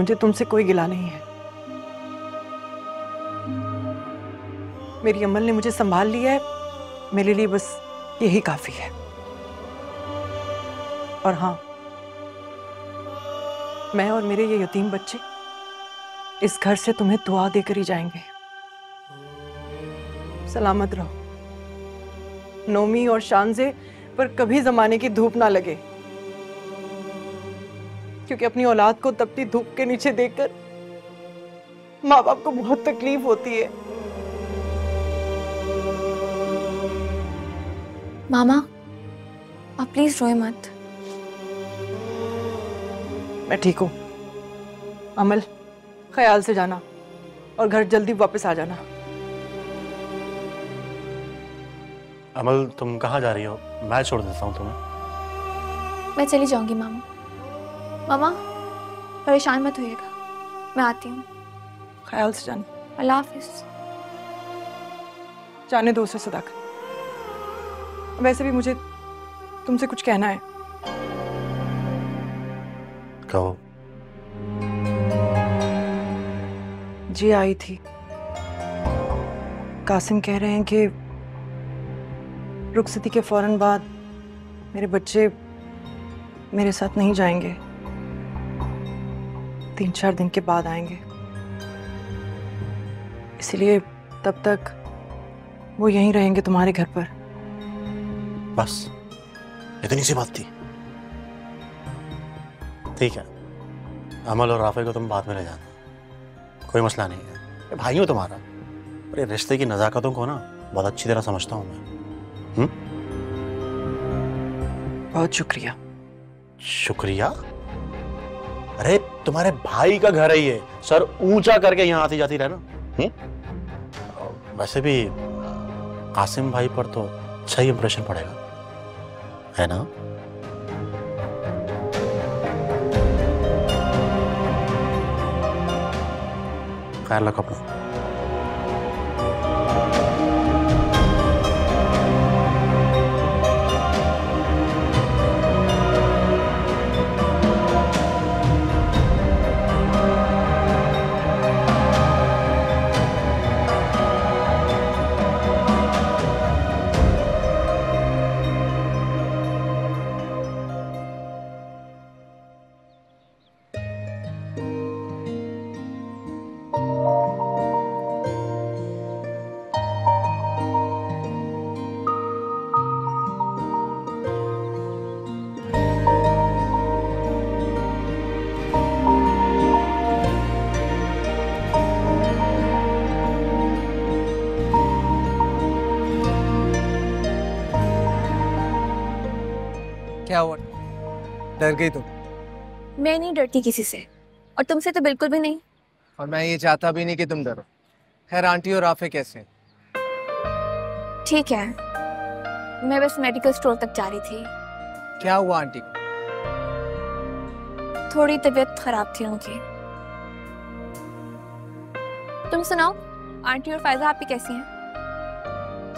मुझे तुमसे कोई गिला नहीं है। मेरी अमल ने मुझे संभाल लिया है, मेरे लिए बस यही काफी है। और हाँ, मैं और मेरे ये यतीम बच्चे इस घर से तुम्हें दुआ देकर ही जाएंगे। सलामत रहो। नोमी और शानजे पर कभी जमाने की धूप ना लगे, क्योंकि अपनी औलाद को तपती धूप के नीचे देखकर माँ बाप को बहुत तकलीफ होती है। मामा, आप प्लीज रोए मत। मैं ठीक हूँ। अमल, ख्याल से जाना और घर जल्दी वापस आ जाना। अमल, तुम कहाँ जा रही हो? मैं छोड़ देता हूँ तुम्हें। मैं चली जाऊंगी मामा। मामा, परेशान मत होइएगा, मैं आती हूँ। ख्याल से जाना। अल्लाह हाफिज। जाने दो उसे सदाकत। वैसे भी मुझे तुमसे कुछ कहना है। कहो। जी आई थी। कासिम कह रहे हैं कि रुखसती के फौरन बाद मेरे बच्चे मेरे साथ नहीं जाएंगे, 3-4 दिन के बाद आएंगे। इसलिए तब तक वो यहीं रहेंगे तुम्हारे घर पर। बस इतनी सी बात थी? ठीक है, अमल और राफे को तुम बाद में ले जाना, कोई मसला नहीं है। ये भाई हूं तुम्हारा, और ये रिश्ते की नज़ाकतों को ना बहुत अच्छी तरह समझता हूं मैं। बहुत शुक्रिया। शुक्रिया? अरे तुम्हारे भाई का घर है ये, सर ऊंचा करके यहाँ आती जाती रहना। वैसे भी कासिम भाई पर तो अच्छा ही इंप्रेशन पड़ेगा, है ना? ख्याल रखो अपना। क्या हुआ? डर गई तुम? मैं नहीं डरती किसी से, और तुमसे तो बिल्कुल भी नहीं। और मैं ये चाहता भी नहीं कि तुम डरो। खैर, आंटी और आफे कैसे हैं? ठीक है, मैं बस मेडिकल स्टोर तक जा रही थी। क्या हुआ आंटी को? थोड़ी तबीयत खराब थी उनकी। तुम सुनाओ, आंटी और फायजा आपकी कैसी हैं?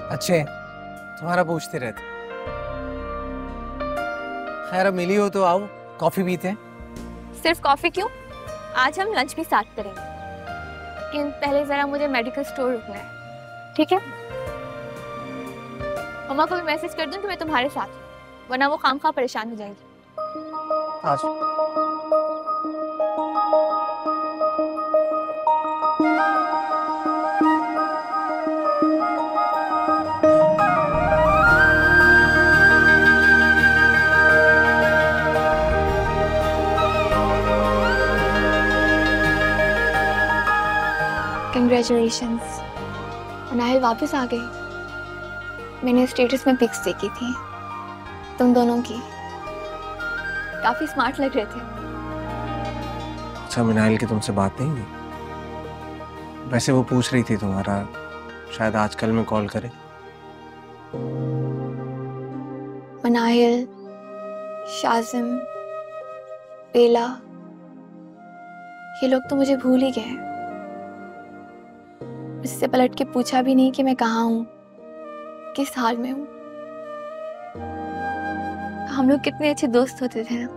अच्छे हैं, तुम्हारा पूछते रहते। खैर, अब मिली हो तो आओ, कॉफी पीते हैं। सिर्फ कॉफी क्यों, आज हम लंच भी साथ करेंगे, लेकिन पहले जरा मुझे मेडिकल स्टोर रुकना है, ठीक है? मम्मा को भी मैसेज कर दूं कि मैं तुम्हारे साथ हूं, वरना वो खामखा परेशान हो जाएंगी। आज कंग्रेचुलेशंस, नाहिल वापस आ गई। मैंने स्टेटस में पिक्स देखी थी तुम दोनों की, काफी स्मार्ट लग रहे थे। अच्छा, मिनाइल की तुमसे बात नहीं हुई? वैसे वो पूछ रही थी तुम्हारा, शायद आजकल में कॉल करे। मनाहिल, शाजिम, बेला, ये लोग तो मुझे भूल ही गए। मुझसे पलट के पूछा भी नहीं कि मैं कहाँ हूँ, किस हाल में हूँ। हम लोग कितने अच्छे दोस्त होते थे ना।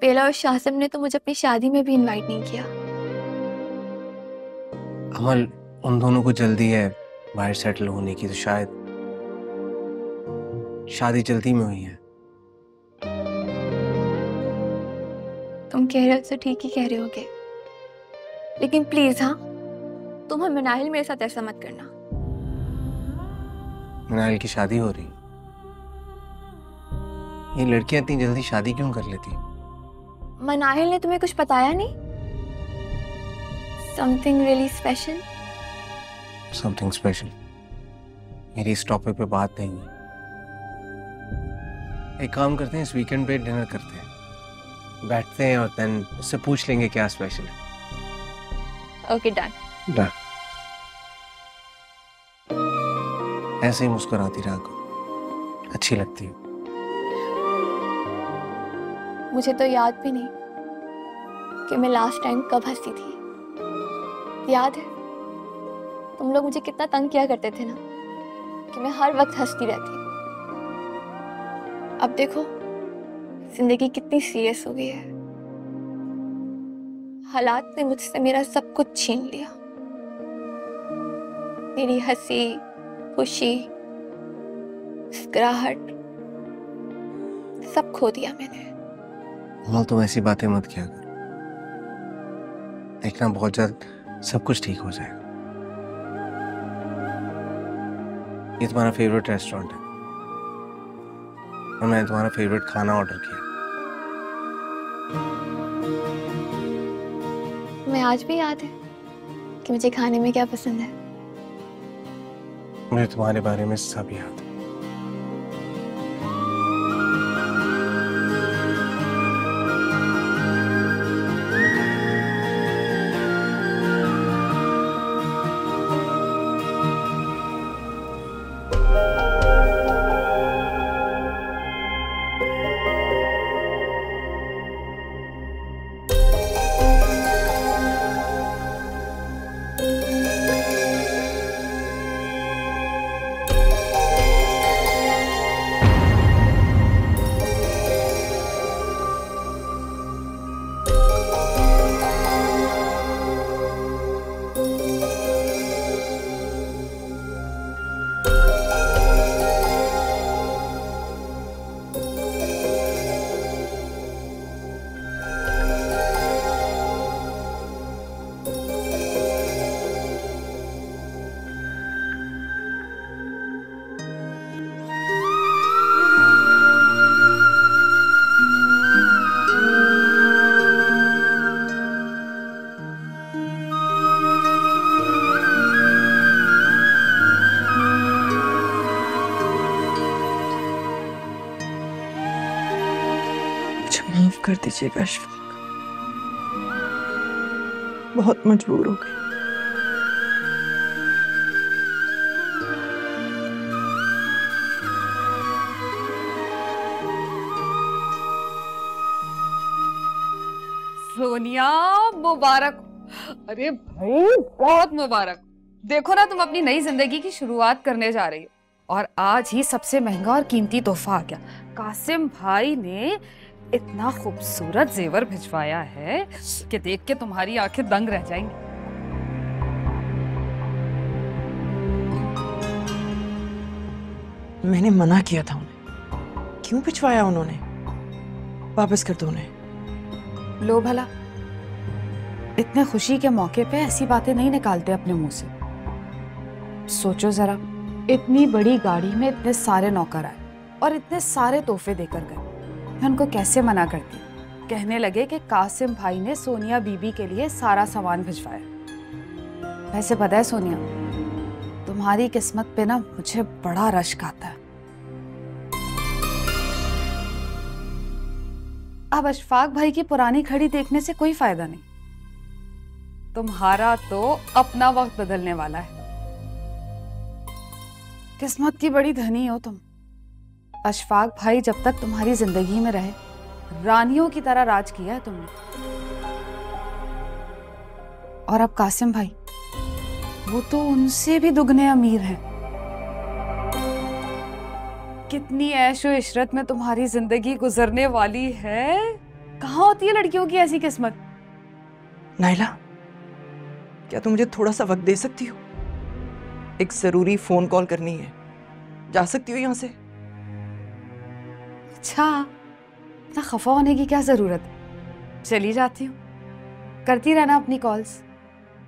बेला और शासिम ने तो मुझे अपनी शादी में भी इनवाइट नहीं किया। अमल, उन दोनों को जल्दी है बाहर सेटल होने की, तो शायद शादी जल्दी में हुई है। तुम कह रहे हो तो ठीक ही कह रहे होगे, लेकिन प्लीज हाँ, तुम और मनाहिल मेरे साथ ऐसा मत करना। मनाहिल की शादी हो रही, ये लड़कियां इतनी जल्दी शादी क्यों कर लेती? मनाहिल ने तुम्हें कुछ बताया नहीं? Something really special? Something special? मेरी इस टॉपिक पे बात नहीं है। एक काम करते हैं, इस वीकेंड पे डिनर करते हैं, बैठते हैं और देन उससे पूछ लेंगे क्या स्पेशल है। Okay done. डन। ऐसे ही मुस्कुराती रहा करो, अच्छी लगती है। मुझे तो याद भी नहीं कि मैं लास्ट टाइम कब हंसी थी। याद है तुम लोग मुझे कितना तंग किया करते थे ना, कि मैं हर वक्त हंसती रहती। अब देखो जिंदगी कितनी सीरियस हो गई है। हालात ने मुझसे मेरा सब कुछ छीन लिया। मेरी हंसी, खुशी, मुस्कुराहट सब खो दिया मैंने। अमल, तुम ऐसी बातें मत किया करो। देखना बहुत जल्द सब कुछ ठीक हो जाएगा। ये तुम्हारा फेवरेट रेस्टोरेंट है और मैंने तुम्हारा फेवरेट खाना ऑर्डर किया। मैं आज भी याद है कि मुझे खाने में क्या पसंद है। मुझे तुम्हारे बारे में सब याद है। माफ कर दीजिएगा अशफाक, बहुत मजबूर हो गई। सोनिया मुबारक। अरे भाई बहुत मुबारक। देखो ना, तुम अपनी नई जिंदगी की शुरुआत करने जा रही हो और आज ही सबसे महंगा और कीमती तोहफा आ गया। कासिम भाई ने इतना खूबसूरत जेवर भिजवाया है कि देख के तुम्हारी आंखें दंग रह जाएंगी। मैंने मना किया था उन्हें, क्यों भिजवाया उन्होंने? वापस कर दो उन्हें। लो भला, इतने खुशी के मौके पे ऐसी बातें नहीं निकालते अपने मुंह से। सोचो जरा, इतनी बड़ी गाड़ी में इतने सारे नौकर आए और इतने सारे तोहफे देकर गए, मैं उनको कैसे मना करती? कहने लगे कि कासिम भाई ने सोनिया बीबी के लिए सारा सामान भिजवाया। वैसे पता है सोनिया, तुम्हारी किस्मत पे ना मुझे बड़ा रश्क आता है। अब अशफाक भाई की पुरानी खड़ी देखने से कोई फायदा नहीं। तुम्हारा तो अपना वक्त बदलने वाला है। किस्मत की बड़ी धनी हो तुम। अशफाक भाई जब तक तुम्हारी जिंदगी में रहे, रानियों की तरह राज किया है तुमने। और अब कासिम भाई, वो तो उनसे भी दुगने अमीर हैं। कितनी ऐशो इशरत में तुम्हारी जिंदगी गुजरने वाली है। कहाँ होती है लड़कियों की ऐसी किस्मत? नाइला, क्या तुम मुझे थोड़ा सा वक्त दे सकती हो? एक जरूरी फोन कॉल करनी है। जा सकती हो यहाँ से? अच्छा, इतना खफा होने की क्या जरूरत है? चली जाती हूँ। करती रहना अपनी कॉल्स,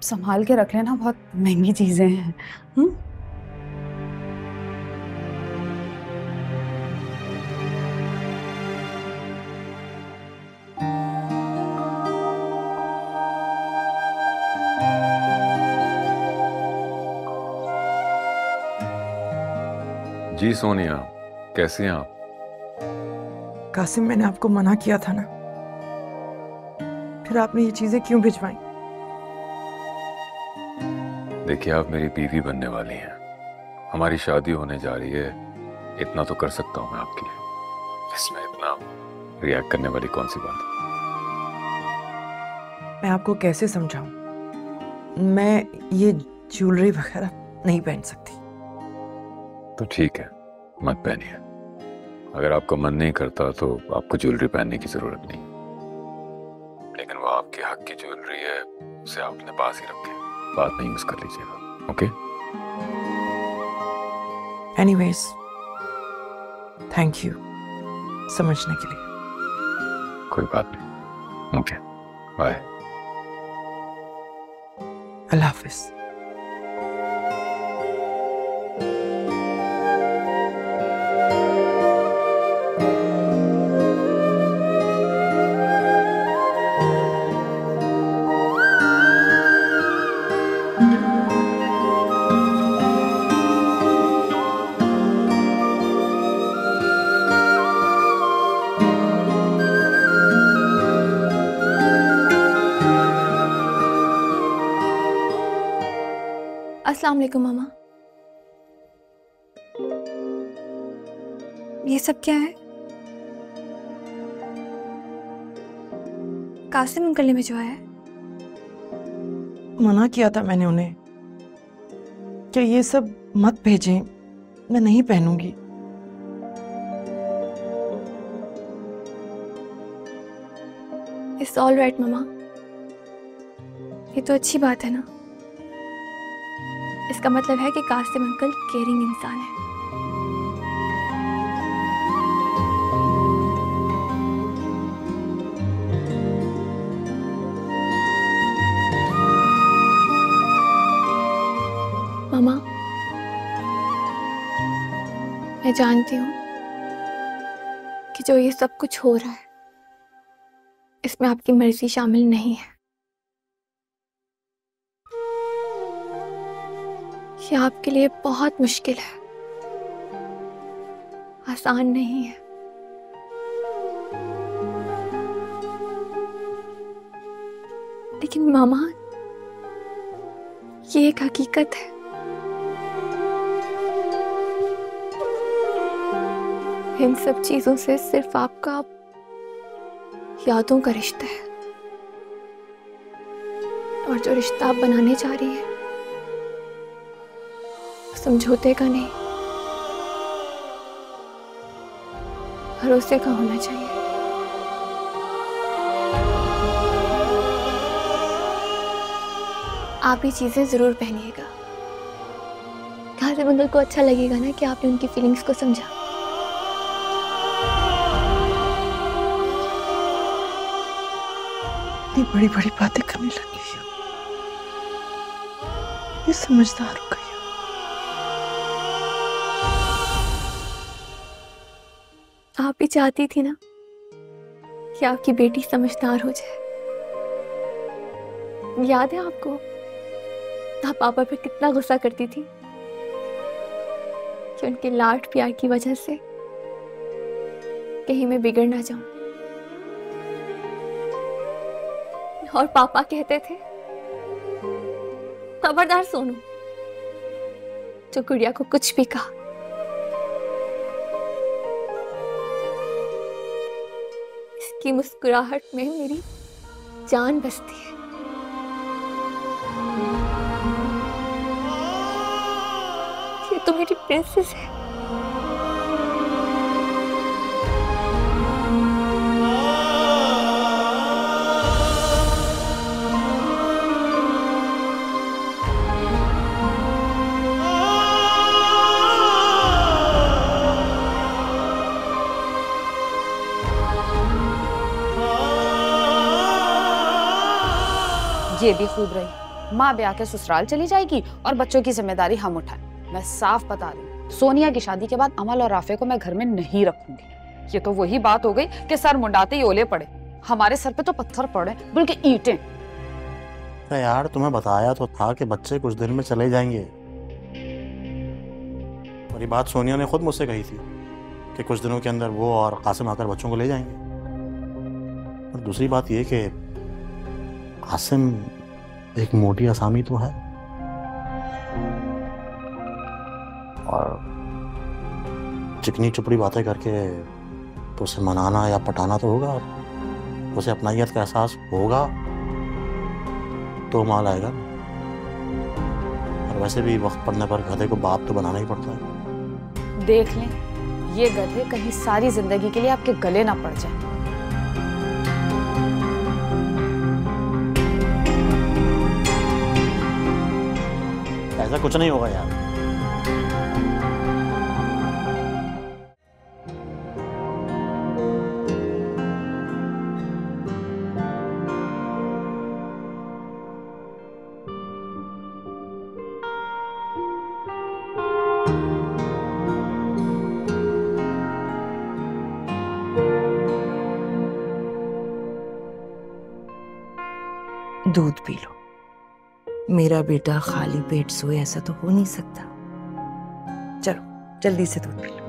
संभाल के रख लेना, बहुत महंगी चीजें हैं। जी सोनिया, कैसी हैं आप? कासिम, मैंने आपको मना किया था ना, फिर आपने ये चीजें क्यों भिजवाई? देखिए, आप मेरी बीवी बनने वाली हैं, हमारी शादी होने जा रही है, इतना तो कर सकता हूँ मैं आपके लिए। इसमें इतना रिएक्ट करने वाली कौन सी बात है? मैं आपको कैसे समझाऊं? मैं ये ज्वेलरी वगैरह नहीं पहन सकती। तो ठीक है, मत पहनिए। अगर आपका मन नहीं करता तो आपको ज्वेलरी पहनने की जरूरत नहीं, लेकिन वो आपके हक की ज्वेलरी है, उसे आप अपने पास ही रखें, बाद में यूज कर लीजिएगा। ओके? एनीवेज, थैंक यू समझने के लिए। कोई बात नहीं। Okay, bye. अल्लाह हाफिज। अस्सलाम वालेकुम मामा। ये सब क्या है? कासिम अंकल ने भिजवाया है। मना किया था मैंने उन्हें, क्या ये सब मत भेजें, मैं नहीं पहनूंगी। इट्स ऑल राइट मामा, ये तो अच्छी बात है ना। इसका मतलब है कि कासिम अंकल केयरिंग इंसान है। मामा, मैं जानती हूँ कि जो ये सब कुछ हो रहा है, इसमें आपकी मर्जी शामिल नहीं है। ये आपके लिए बहुत मुश्किल है, आसान नहीं है। लेकिन मामा, ये एक हकीकत है। इन सब चीजों से सिर्फ आपका यादों का रिश्ता है, और जो रिश्ता आप बनाने जा रही है समझौते का नहीं, भरोसे का होना चाहिए। आप ये चीजें जरूर पहनिएगा। कासिम अंकल को अच्छा लगेगा ना कि आपने उनकी फीलिंग्स को समझा। इतनी बड़ी बड़ी बातें करने लगी हो, ये समझदार हो गई। आप भी चाहती थी ना कि आपकी बेटी समझदार हो जाए। याद है आपको, आप पापा पे कितना गुस्सा करती थी कि उनके लाड प्यार की वजह से कहीं मैं बिगड़ ना जाऊं। और पापा कहते थे, खबरदार सोनू, जो गुड़िया को कुछ भी कहा। इसकी मुस्कुराहट में मेरी जान बसती है। ये तो मेरी प्रिंसेस है। ये भी खूब रही, माँ ब्याह के ससुराल चली जाएगी और बच्चों की जिम्मेदारी हम उठाएं। मैं साफ बता रही हूँ, सोनिया की शादी के बाद अमल और राफे को मैं घर में नहीं रखूंगी। ये तो वही बात हो गई कि सर मुंडाते ही ओले पड़े। हमारे सर पे तो पत्थर पड़े, बल्कि ईंटें। अरे यार तुम्हें बताया तो था कि बच्चे कुछ दिन में चले जाएंगे, और ये बात सोनिया ने खुद मुझसे कही थी कि कुछ दिनों के अंदर वो और कासिम आकर बच्चों को ले जाएंगे। और दूसरी बात ये कि कासिम एक मोटी असामी तो है, और चिकनी चुपड़ी बातें करके तो उसे मनाना या पटाना तो होगा, उसे अपनाइयत का एहसास होगा तो माल आएगा। और वैसे भी वक्त पड़ने पर गधे को बाप तो बनाना ही पड़ता है। देख लें, ये गधे कहीं सारी जिंदगी के लिए आपके गले ना पड़ जाए। ऐसा कुछ नहीं होगा यार। दूध पी लो। मेरा बेटा खाली पेट सोए ऐसा तो हो नहीं सकता। चलो जल्दी से दूध पी लो।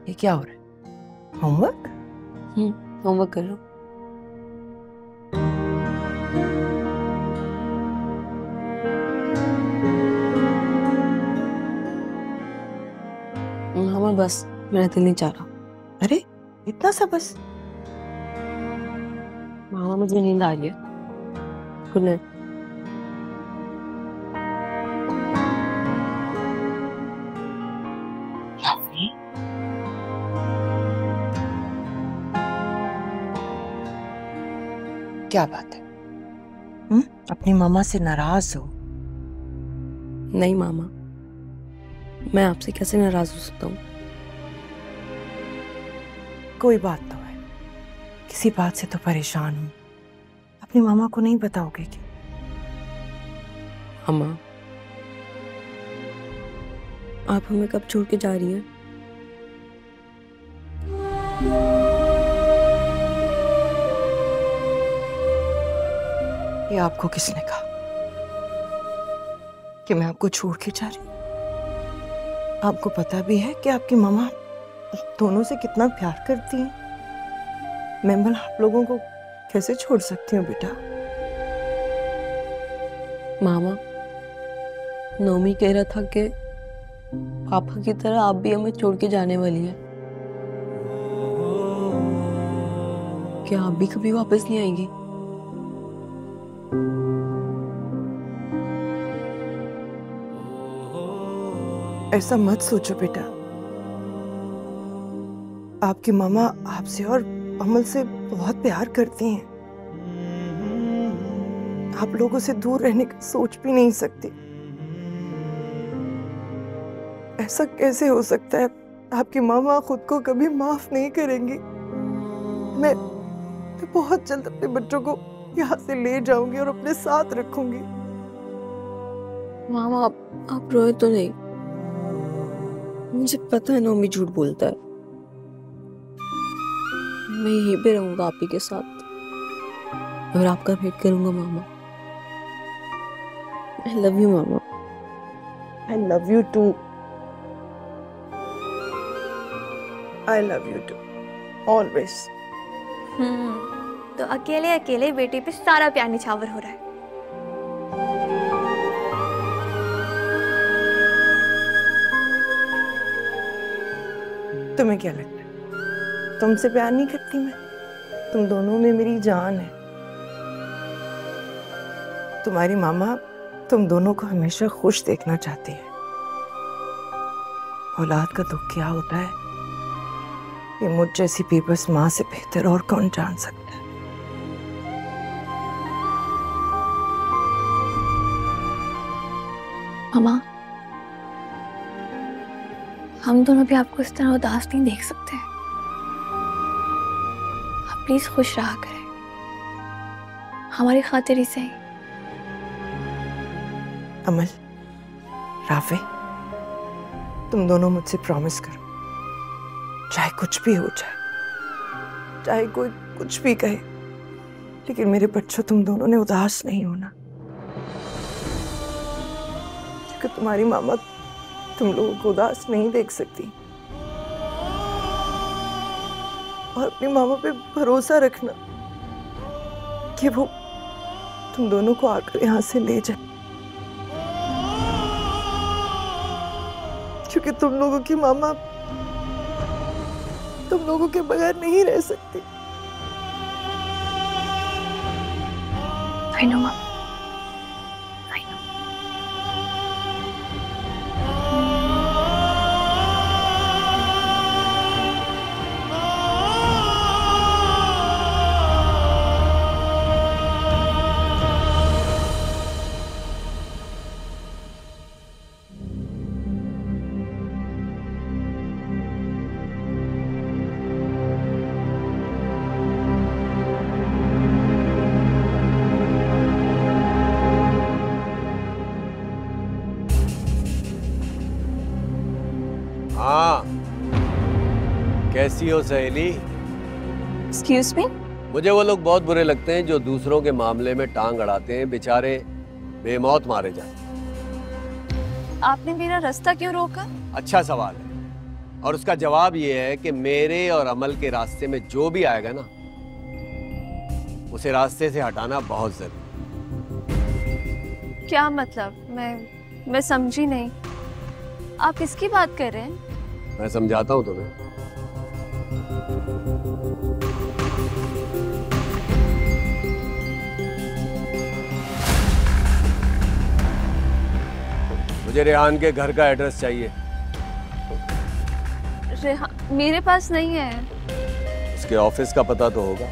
ये क्या हो रहा है? होमवर्क? होमवर्क कर लो। मामा बस, मेरा दिल नहीं चाह रहा। अरे इतना सा बस? मामा मुझे नींद आ रही है। Good night. क्या बात है? अपनी मामा से नाराज हो? नहीं मामा, मैं आपसे कैसे नाराज हो सकता हूँ? कोई बात तो है, किसी बात से तो परेशान हूँ। अपनी मामा को नहीं बताओगे क्या? अम्मा, आप हमें कब छोड़ के जा रही हैं? ये आपको किसने कहा कि मैं आपको छोड़ के जा रही हूँ? आपको पता भी है कि आपकी मामा दोनों से कितना प्यार करती हैं। मैं भला आप लोगों को कैसे छोड़ सकती हूँ बेटा? मामा, नोमी कह रहा था कि पापा की तरह आप भी हमें छोड़ के जाने वाली है। क्या आप भी कभी वापस नहीं आएंगी? ऐसा मत सोचो बेटा। आपकी मामा आपसे और अमल से बहुत प्यार करती हैं। आप लोगों से दूर रहने का सोच भी नहीं सकती। ऐसा कैसे हो सकता है? आपकी मामा खुद को कभी माफ नहीं करेंगी। मैं बहुत जल्द अपने बच्चों को यहाँ से ले जाऊंगी और अपने साथ रखूंगी। मामा, आप रोए तो नहीं? मुझे पता है नोमी झूठ बोलता है। मैं यहीं पे रहूंगा आप ही के साथ और आपका वेट करूंगा मामा। I love you mama. I love you too। I love you too। Always। तो अकेले अकेले बेटे पे सारा प्यार निछावर हो रहा है। तुम्हें क्या लगता है तुमसे प्यार नहीं करती मैं? तुम दोनों में मेरी जान है। तुम्हारी मामा तुम दोनों को हमेशा खुश देखना चाहती है। औलाद का दुख क्या होता है ये मुझ जैसी बेबस माँ से बेहतर और कौन जान सकता है। मामा, हम दोनों भी आपको इस तरह उदास नहीं देख सकते। प्लीज खुश रहा करें, हमारी खातिर ही सही। अमल, राफे, तुम दोनों मुझसे प्रॉमिस करो, चाहे कुछ भी हो जाए, चाहे कोई कुछ भी कहे, लेकिन मेरे बच्चों तुम दोनों ने उदास नहीं होना, क्योंकि तुम्हारी मामा तुम लोगों को उदास नहीं देख सकती। और अपनी मामा पे भरोसा रखना कि वो तुम दोनों को आकर यहाँ से ले जाए, क्योंकि तुम लोगों की मामा तुम लोगों के बगैर नहीं रह सकती। I know, Mom. I know. हाँ, कैसी हो सहेली? Excuse me? मुझे वो लोग बहुत बुरे लगते हैं जो दूसरों के मामले में टांग अड़ाते हैं, बेचारे बेमौत मारे जाते। आपने मेरा रास्ता क्यों रोका? अच्छा सवाल है, और उसका जवाब ये है कि मेरे और अमल के रास्ते में जो भी आएगा ना, उसे रास्ते से हटाना बहुत जरूरी। क्या मतलब? मैं समझी नहीं। आप किसकी बात कर रहे हैं? मैं समझाता हूँ तुम्हें। मुझे रेहान के घर का एड्रेस चाहिए। रेहान मेरे पास नहीं है। उसके ऑफिस का पता तो होगा।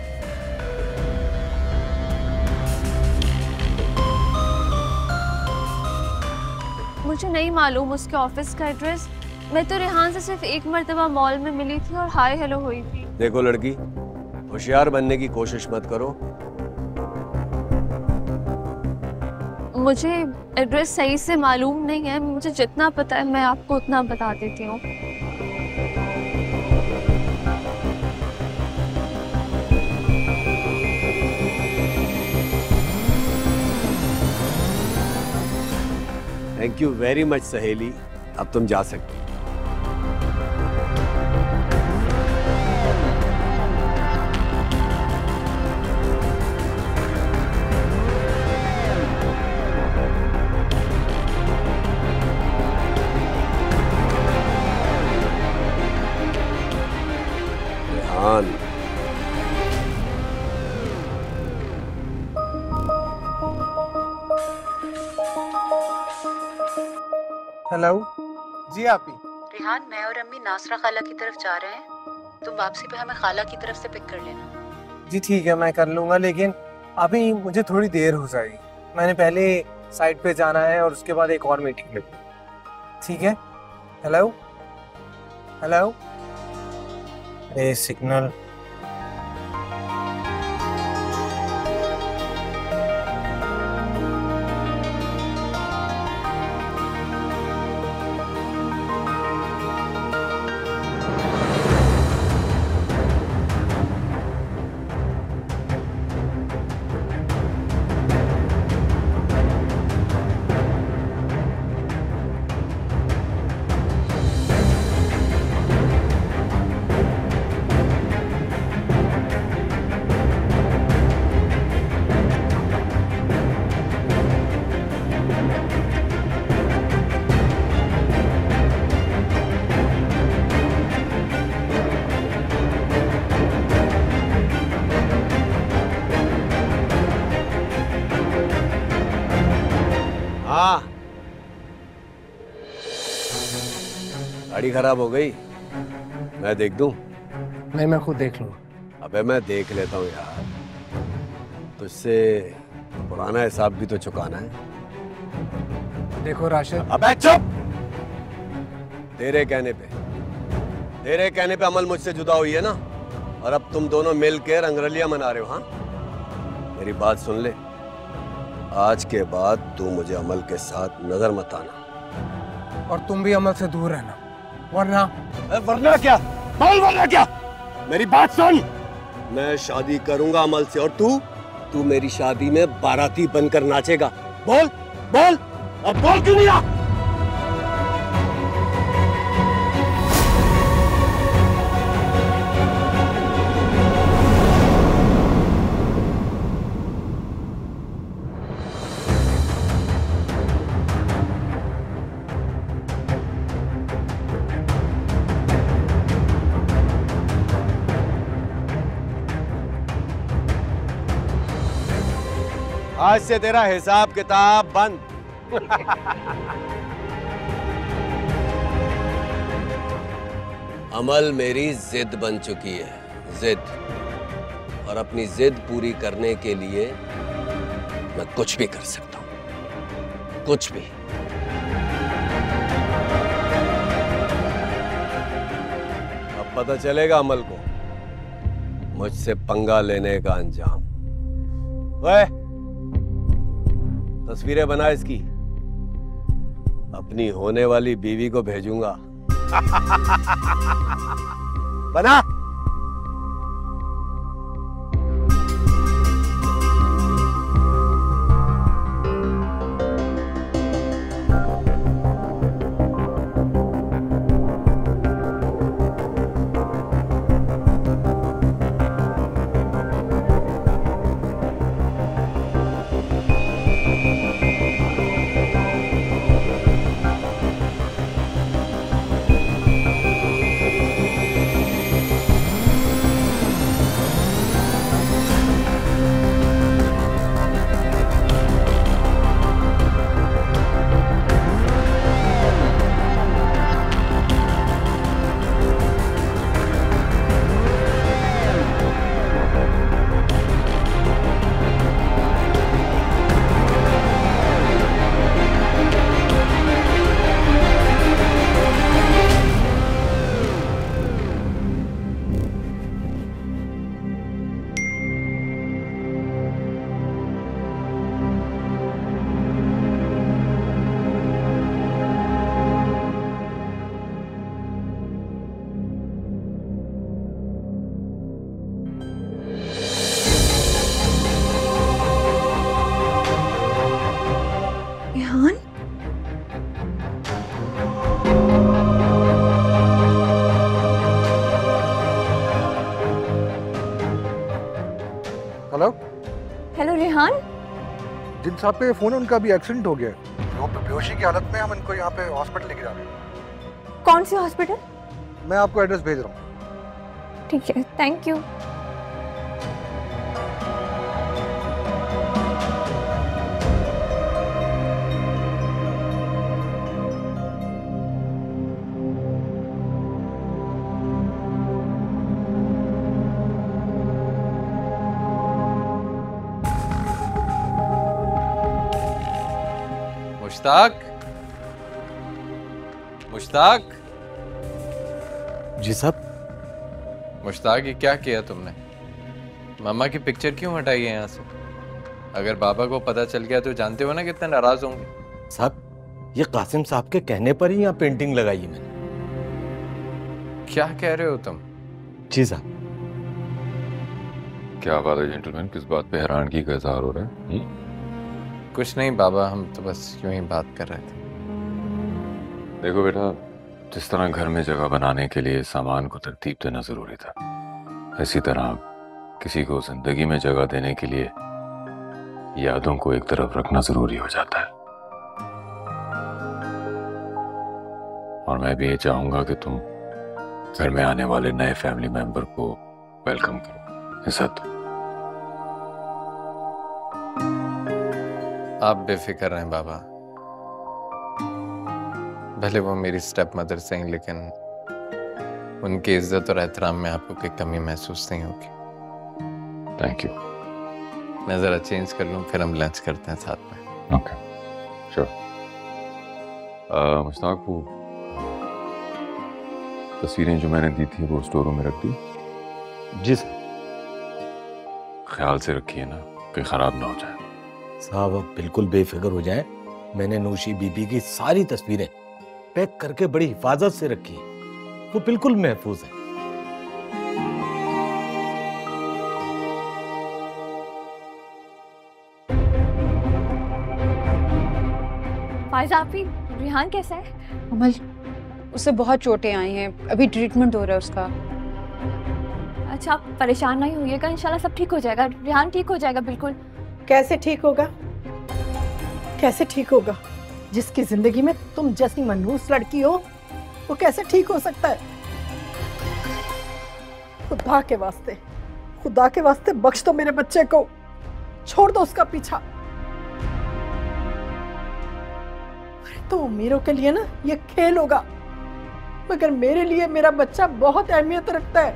मुझे नहीं मालूम उसके ऑफिस का एड्रेस। मैं तो रेहान से सिर्फ एक मर्तबा मॉल में मिली थी और हाय हेलो हुई थी। देखो लड़की, होशियार बनने की कोशिश मत करो। मुझे एड्रेस सही से मालूम नहीं है। मुझे जितना पता है मैं आपको उतना बता देती हूँ। थैंक यू वेरी मच सहेली, अब तुम जा सकते हो। रेहान, हेलो जी आपी। रेहान, मैं और अम्मी नासरा खाला की तरफ जा रहे हैं। तुम वापसी पे हमें खाला की तरफ से पिक कर लेना। जी ठीक है, मैं कर लूँगा, लेकिन अभी मुझे थोड़ी देर हो जाएगी। मैंने पहले साइट पे जाना है और उसके बाद एक और मीटिंग लेनी। ठीक है? हेलो हेलो, अरे सिग्नल। हाँ, गाड़ी खराब हो गई, मैं देख दूं? नहीं, मैं खुद देख लूँगा। अबे मैं देख लेता हूँ यार, तुझसे पुराना हिसाब भी तो चुकाना है। देखो राशिद। अबे चुप! तेरे कहने पे अमल मुझसे जुदा हुई है ना, और अब तुम दोनों मिलकर रंगरलियां मना रहे हो। हाँ, मेरी बात सुन ले, आज के बाद तू मुझे अमल के साथ नजर मत आना। और तुम भी अमल से दूर रहना, वरना वरना क्या? बोल, वरना क्या? मेरी बात सुन, मैं शादी करूंगा अमल से, और तू मेरी शादी में बाराती बनकर नाचेगा। बोल बोल, अब बोल क्यों नहीं रहा? आज से तेरा हिसाब किताब बंद। अमल मेरी जिद बन चुकी है, जिद। और अपनी जिद पूरी करने के लिए मैं कुछ भी कर सकता हूं, कुछ भी। अब पता चलेगा अमल को मुझसे पंगा लेने का अंजाम। ओए, तस्वीरें बना इसकी, अपनी होने वाली बीवी को भेजूंगा। बना। Hello hello Rehan. जिन साहब पे फोन है, उनका भी एक्सीडेंट हो गया है। वो बेहोशी की हालत में, हम इनको यहाँ पे हॉस्पिटल लेके जा रहे हैं। कौन सी हॉस्पिटल? मैं आपको एड्रेस भेज रहा हूँ। ठीक है, थैंक यू। मुश्ताक, मुश्ताक। जी साहब। मुश्ताक, ये क्या किया तुमने? मामा की पिक्चर क्यों हटाई है यहाँ से? अगर बाबा को पता चल गया तो जानते हो ना कितने नाराज होंगे। साहब, ये कासिम साहब के कहने पर ही यहाँ पेंटिंग लगाई है मैंने। क्या कह रहे हो तुम? जी साहब। क्या बात है जेंटलमैन, किस बात पे हैरानगी का इजहार हो रहा है? कुछ नहीं बाबा, हम तो बस यूं ही बात कर रहे थे। देखो बेटा, जिस तरह घर में जगह बनाने के लिए सामान को तरतीब देना जरूरी था, इसी तरह किसी को जिंदगी में जगह देने के लिए यादों को एक तरफ रखना जरूरी हो जाता है। और मैं भी ये चाहूंगा कि तुम घर में आने वाले नए फैमिली मेंबर को वेलकम करो। इज्जत। आप बेफिक्र रहें बाबा, भले वो मेरी स्टेप मदर से हैं, लेकिन उनकी इज्जत और एहतराम में आपको कोई कमी महसूस नहीं होगी। Thank you. मैं जरा चेंज कर लूं, फिर हम लंच करते हैं साथ में। Okay, sure. मुश्ताक, वो तस्वीरें जो मैंने दी थी वो स्टोर रूम में रख दी? जी सर। ख्याल से रखिए ना, कहीं खराब ना हो जाए। साहब आप बिल्कुल बेफिक्र हो जाएं। मैंने नौशी बीबी की सारी तस्वीरें पैक करके बड़ी हिफाजत से रखी है, वो बिल्कुल महफूज है। फायजा आपी, रिहान कैसा है? अमल, उसे बहुत चोटें आई हैं, अभी ट्रीटमेंट हो रहा है उसका। अच्छा, आप परेशान नहीं होइएगा, इंशाल्लाह सब ठीक हो जाएगा। रिहान ठीक हो जाएगा बिल्कुल। कैसे ठीक होगा? कैसे ठीक होगा? जिसकी जिंदगी में तुम जैसी मनहूस लड़की हो, वो कैसे ठीक हो सकता है? खुदा के वास्ते, खुदा के वास्ते बख्श दो मेरे बच्चे को, छोड़ दो उसका पीछा। तो उम्मीदों के लिए ना ये खेल होगा, मगर मेरे लिए मेरा बच्चा बहुत अहमियत रखता है।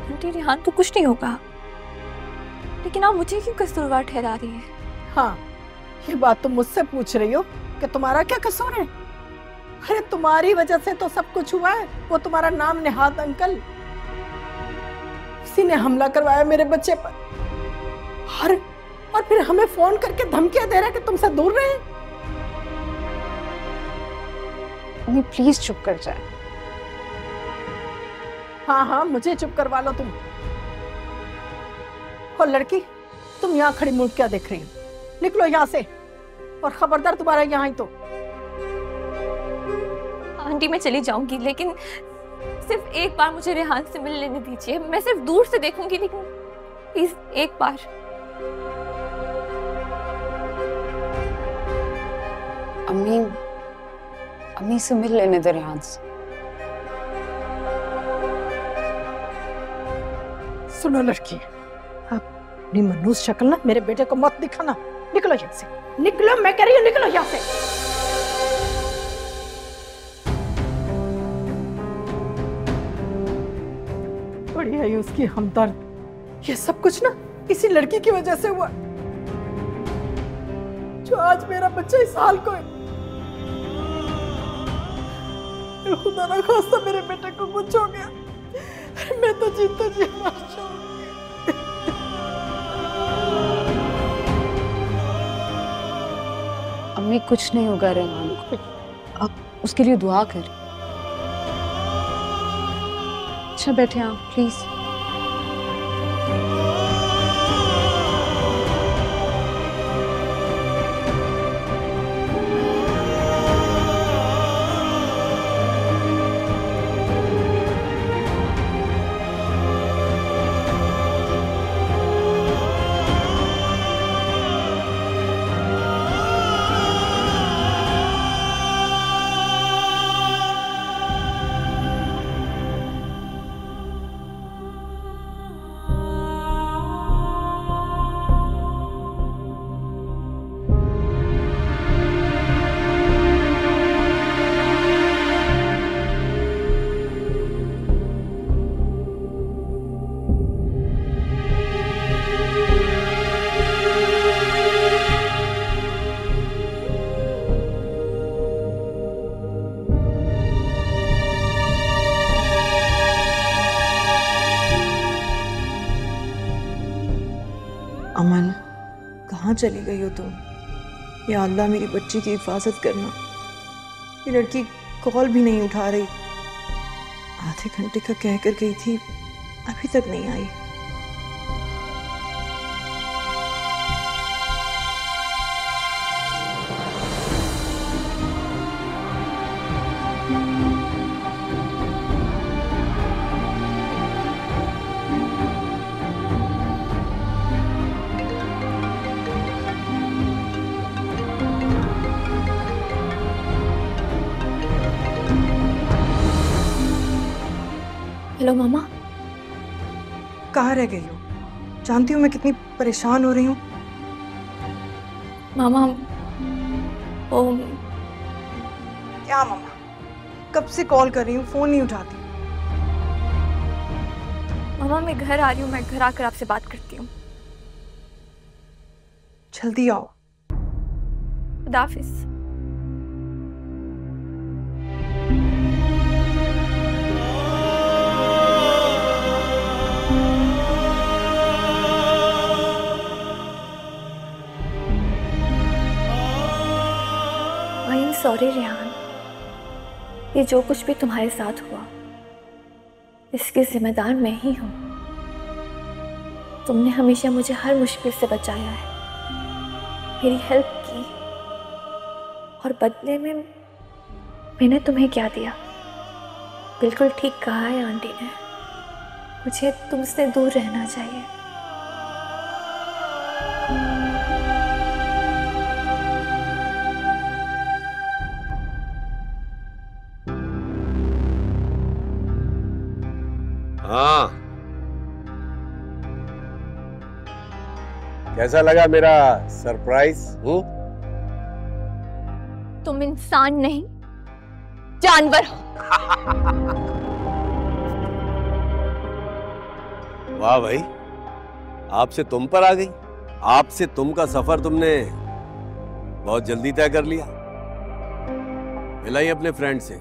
आंटी, रिहान तो कुछ नहीं होगा, लेकिन आप मुझे क्यों कसूरवार ठहरा रही हैं? हाँ, ये बात तुम मुझसे पूछ रही हो कि तुम्हारा क्या कसूर है? अरे तुम्हारी वजह से तो सब कुछ हुआ है। वो तुम्हारा नाम नेहाद अंकल, उसी ने हमला करवाया मेरे बच्चे पर, और फिर हमें फोन करके धमकियां दे रहा है कि तुमसे दूर रहे। अम्मी प्लीज चुप कर जाए। हाँ हाँ, मुझे चुप करवा लो तुम। और लड़की, तुम यहाँ खड़ी मुड़ क्या देख रही हो? निकलो यहाँ से, और खबरदार दोबारा यहाँ आई तो। आंटी मैं चली जाऊंगी, लेकिन सिर्फ एक बार मुझे रेहान से मिल लेने दीजिए। मैं सिर्फ दूर से देखूंगी, लेकिन प्लीज एक बार। अम्मी से मिल लेने दे रेहान से। सुनो लड़की, आप अपनी मनहूस शक्ल ना मेरे बेटे को मत दिखाना। निकलो यहाँ से, निकलो, मैं कह रही हूँ निकलो यहाँ से। बड़ी है उसकी हमदर्द। ये सब कुछ ना इसी लड़की की वजह से हुआ, जो आज मेरा बच्चा इस हाल को है। खुदा ना खास्ता मेरे बेटे को कुछ हो गया, मैं तो जीता जी मर जाऊंगी। अम्मी कुछ नहीं होगा रेहान को, आप उसके लिए दुआ करें। अच्छा बैठे आप प्लीज। अमन, कहाँ चली गई हो तुम? या अल्लाह मेरी बच्ची की हिफाजत करना। ये लड़की कॉल भी नहीं उठा रही, आधे घंटे का कह कर गई थी, अभी तक नहीं आई। हेलो मामा। कहाँ रह गई हो? जानती हूँ मैं कितनी परेशान हो रही हूँ। मामा, ओ क्या मामा? कब से कॉल कर रही हूँ, फोन नहीं उठाती। मामा मैं घर आ रही हूँ, मैं घर आकर आपसे बात करती हूँ। जल्दी आओ। खुदा हाफिज। सॉरी रेहान, ये जो कुछ भी तुम्हारे साथ हुआ इसकी जिम्मेदार मैं ही हूँ। तुमने हमेशा मुझे हर मुश्किल से बचाया है, मेरी हेल्प की, और बदले में मैंने तुम्हें क्या दिया? बिल्कुल ठीक कहा है आंटी ने, मुझे तुमसे दूर रहना चाहिए। हाँ, कैसा लगा मेरा सरप्राइज? तुम इंसान नहीं, जानवर हो। वाह भाई, आपसे तुम पर आ गई। आपसे तुम का सफर तुमने बहुत जल्दी तय कर लिया। मिलाई अपने फ्रेंड से।